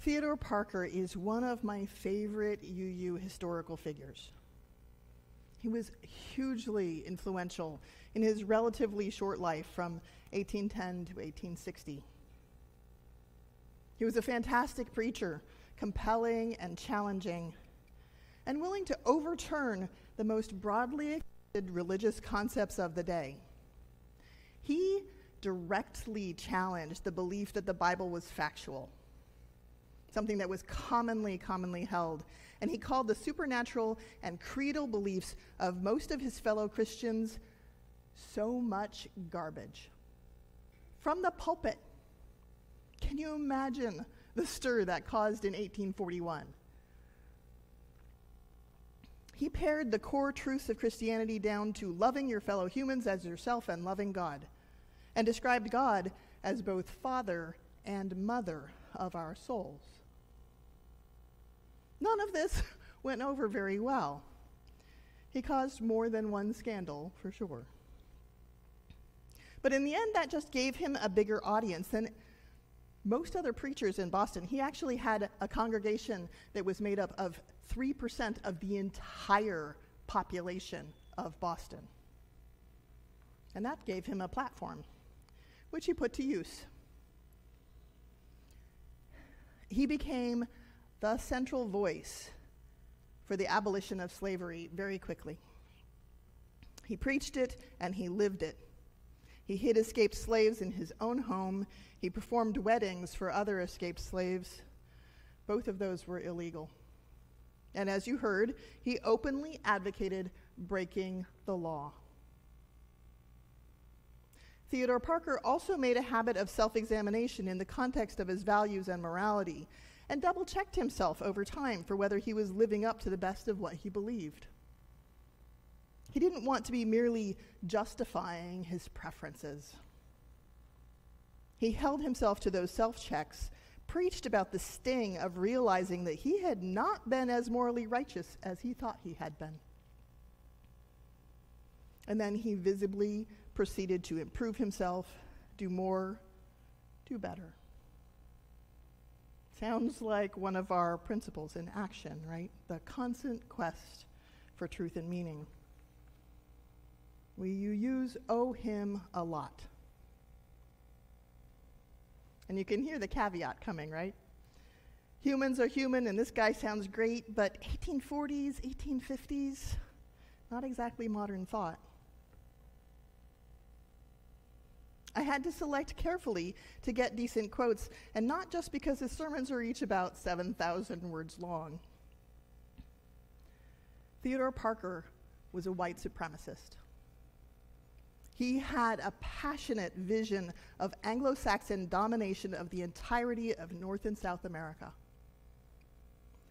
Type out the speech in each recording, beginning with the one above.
Theodore Parker is one of my favorite UU historical figures. He was hugely influential in his relatively short life from 1810 to 1860. He was a fantastic preacher, compelling and challenging, and willing to overturn the most broadly accepted religious concepts of the day. He directly challenged the belief that the Bible was factual, something that was commonly held, and he called the supernatural and creedal beliefs of most of his fellow Christians so much garbage. From the pulpit. Can you imagine the stir that caused in 1841? He pared the core truths of Christianity down to loving your fellow humans as yourself and loving God, and described God as both Father and Mother of our souls. None of this went over very well. He caused more than one scandal, for sure. But in the end, that just gave him a bigger audience than most other preachers in Boston. He actually had a congregation that was made up of 3% of the entire population of Boston. And that gave him a platform, which he put to use. He became the central voice for the abolition of slavery very quickly. He preached it and he lived it. He hid escaped slaves in his own home. He performed weddings for other escaped slaves. Both of those were illegal. And as you heard, he openly advocated breaking the law. Theodore Parker also made a habit of self-examination in the context of his values and morality, and double-checked himself over time for whether he was living up to the best of what he believed. He didn't want to be merely justifying his preferences. He held himself to those self-checks, preached about the sting of realizing that he had not been as morally righteous as he thought he had been. And then he visibly proceeded to improve himself, do more, do better. Sounds like one of our principles in action, right? The constant quest for truth and meaning. We UUs owe him a lot. And you can hear the caveat coming, right? Humans are human, and this guy sounds great, but 1840s, 1850s, not exactly modern thought. I had to select carefully to get decent quotes, and not just because his sermons are each about 7,000 words long. Theodore Parker was a white supremacist. He had a passionate vision of Anglo-Saxon domination of the entirety of North and South America.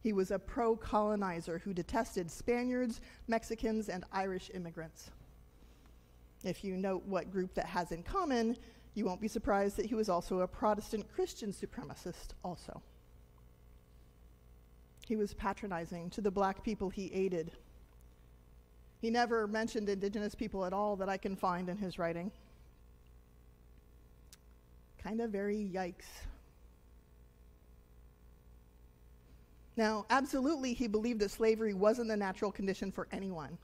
He was a pro-colonizer who detested Spaniards, Mexicans, and Irish immigrants. If you note what group that has in common, you won't be surprised that he was also a Protestant Christian supremacist also. He was patronizing to the black people he aided. He never mentioned indigenous people at all that I can find in his writing. Kind of very yikes. Now, absolutely, he believed that slavery wasn't the natural condition for anyone.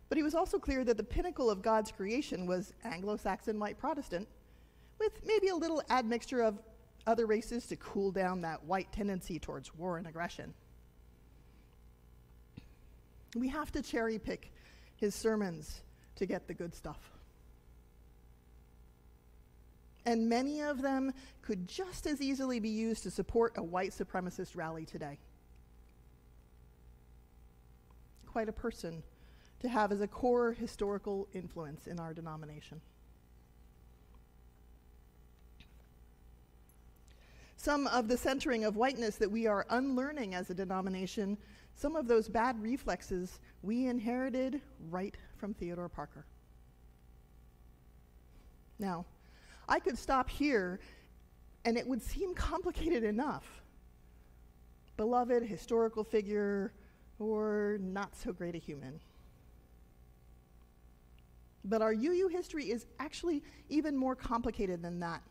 But he was also clear that the pinnacle of God's creation was Anglo-Saxon white Protestant, with maybe a little admixture of other races to cool down that white tendency towards war and aggression. We have to cherry pick his sermons to get the good stuff. And many of them could just as easily be used to support a white supremacist rally today. Quite a person to have as a core historical influence in our denomination. Some of the centering of whiteness that we are unlearning as a denomination, some of those bad reflexes we inherited right from Theodore Parker. Now, I could stop here and it would seem complicated enough. Beloved historical figure or not so great a human. But our UU history is actually even more complicated than that.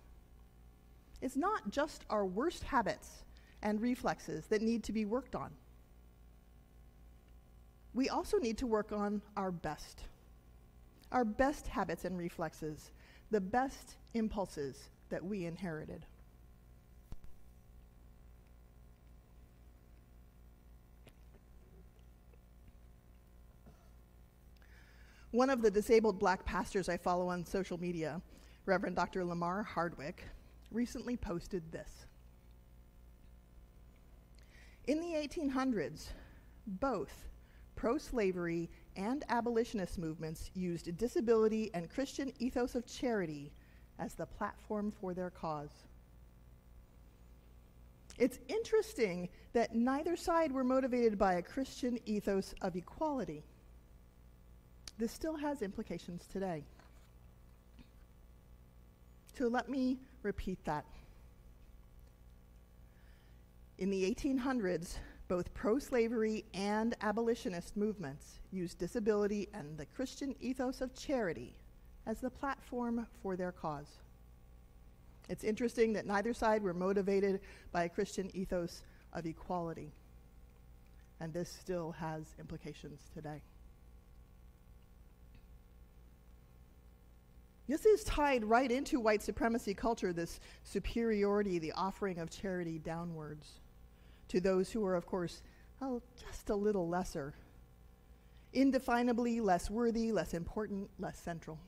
It's not just our worst habits and reflexes that need to be worked on. We also need to work on our best habits and reflexes, the best impulses that we inherited. One of the disabled black pastors I follow on social media, Reverend Dr. Lamar Hardwick, recently posted this. In the 1800s, both pro-slavery and abolitionist movements used disability and Christian ethos of charity as the platform for their cause. It's interesting that neither side were motivated by a Christian ethos of equality. This still has implications today. So let me repeat that. In the 1800s, both pro-slavery and abolitionist movements used disability and the Christian ethos of charity as the platform for their cause. It's interesting that neither side were motivated by a Christian ethos of equality. And this still has implications today. This is tied right into white supremacy culture, this superiority, the offering of charity downwards to those who are, of course, just a little lesser, indefinably less worthy, less important, less central.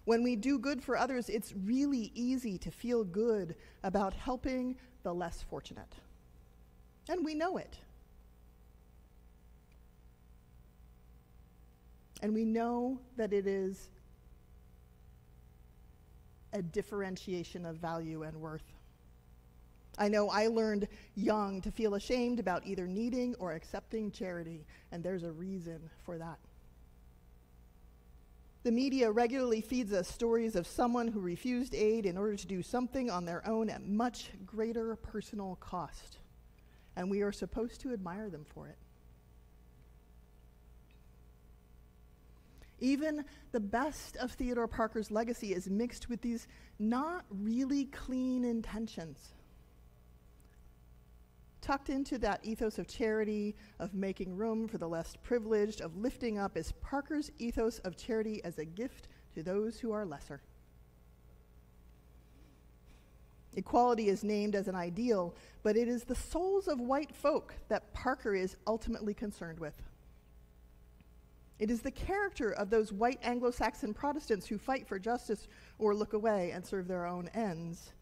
When we do good for others, it's really easy to feel good about helping the less fortunate. And we know it. And we know that it is a differentiation of value and worth. I know I learned young to feel ashamed about either needing or accepting charity, and there's a reason for that. The media regularly feeds us stories of someone who refused aid in order to do something on their own at much greater personal cost, and we are supposed to admire them for it. Even the best of Theodore Parker's legacy is mixed with these not really clean intentions. Tucked into that ethos of charity, of making room for the less privileged, of lifting up, is Parker's ethos of charity as a gift to those who are lesser. Equality is named as an ideal, but it is the souls of white folk that Parker is ultimately concerned with. It is the character of those white Anglo-Saxon Protestants who fight for justice or look away and serve their own ends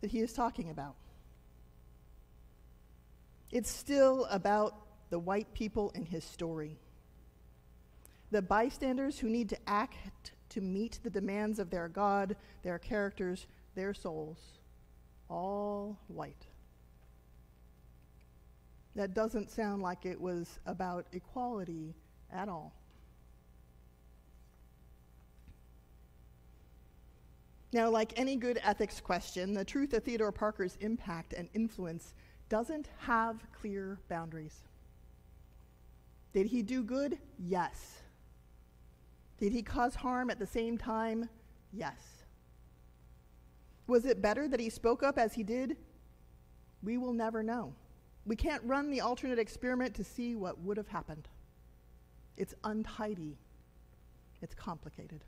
that he is talking about. It's still about the white people in his story. The bystanders who need to act to meet the demands of their God, their characters, their souls, all white. That doesn't sound like it was about equality at all. Now, like any good ethics question, the truth of Theodore Parker's impact and influence doesn't have clear boundaries. Did he do good? Yes. Did he cause harm at the same time? Yes. Was it better that he spoke up as he did? We will never know. We can't run the alternate experiment to see what would have happened. It's untidy. It's complicated.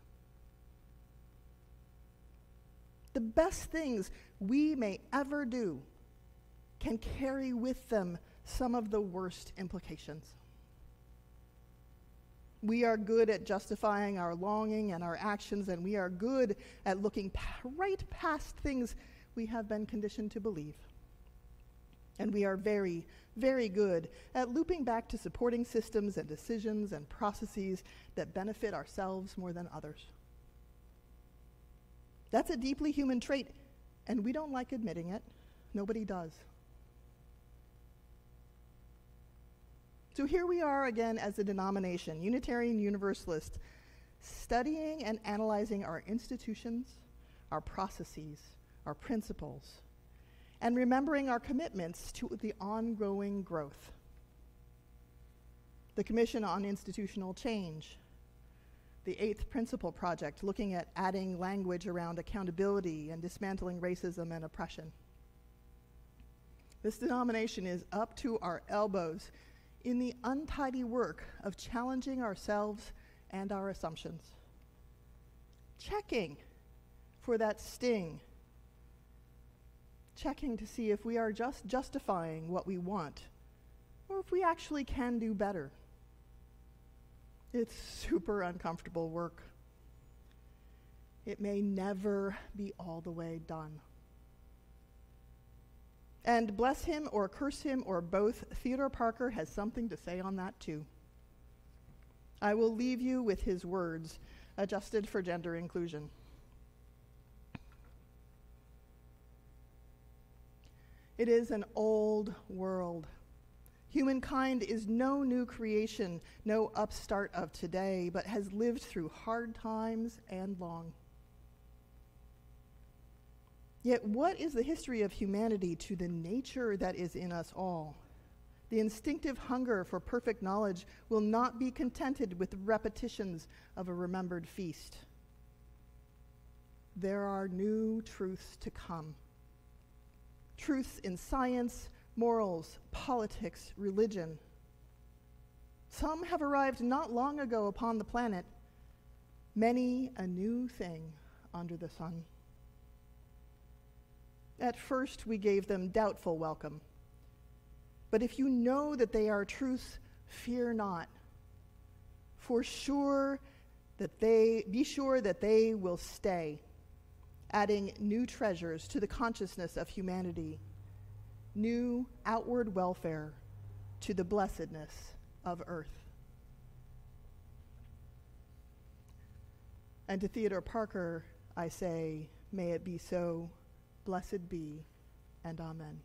The best things we may ever do can carry with them some of the worst implications. We are good at justifying our longing and our actions, and we are good at looking right past things we have been conditioned to believe. And we are very, very good at looping back to supporting systems and decisions and processes that benefit ourselves more than others. That's a deeply human trait, and we don't like admitting it. Nobody does. So here we are again as a denomination, Unitarian Universalist, studying and analyzing our institutions, our processes, our principles, and remembering our commitments to the ongoing growth. The Commission on Institutional Change, the Eighth Principle Project, looking at adding language around accountability and dismantling racism and oppression. This denomination is up to our elbows in the untidy work of challenging ourselves and our assumptions, checking for that sting, checking to see if we are just justifying what we want or if we actually can do better. It's super uncomfortable work. It may never be all the way done. And bless him or curse him or both, Theodore Parker has something to say on that too. I will leave you with his words, adjusted for gender inclusion. It is an old world. Humankind is no new creation, no upstart of today, but has lived through hard times and long. Yet what is the history of humanity to the nature that is in us all? The instinctive hunger for perfect knowledge will not be contented with the repetitions of a remembered feast. There are new truths to come. Truths in science, morals, politics, religion. Some have arrived not long ago upon the planet, many a new thing under the sun. At first we gave them doubtful welcome, but if you know that they are truths, fear not. Be sure that they will stay, adding new treasures to the consciousness of humanity, new outward welfare to the blessedness of earth. And to Theodore Parker, I say, may it be so, blessed be, and amen.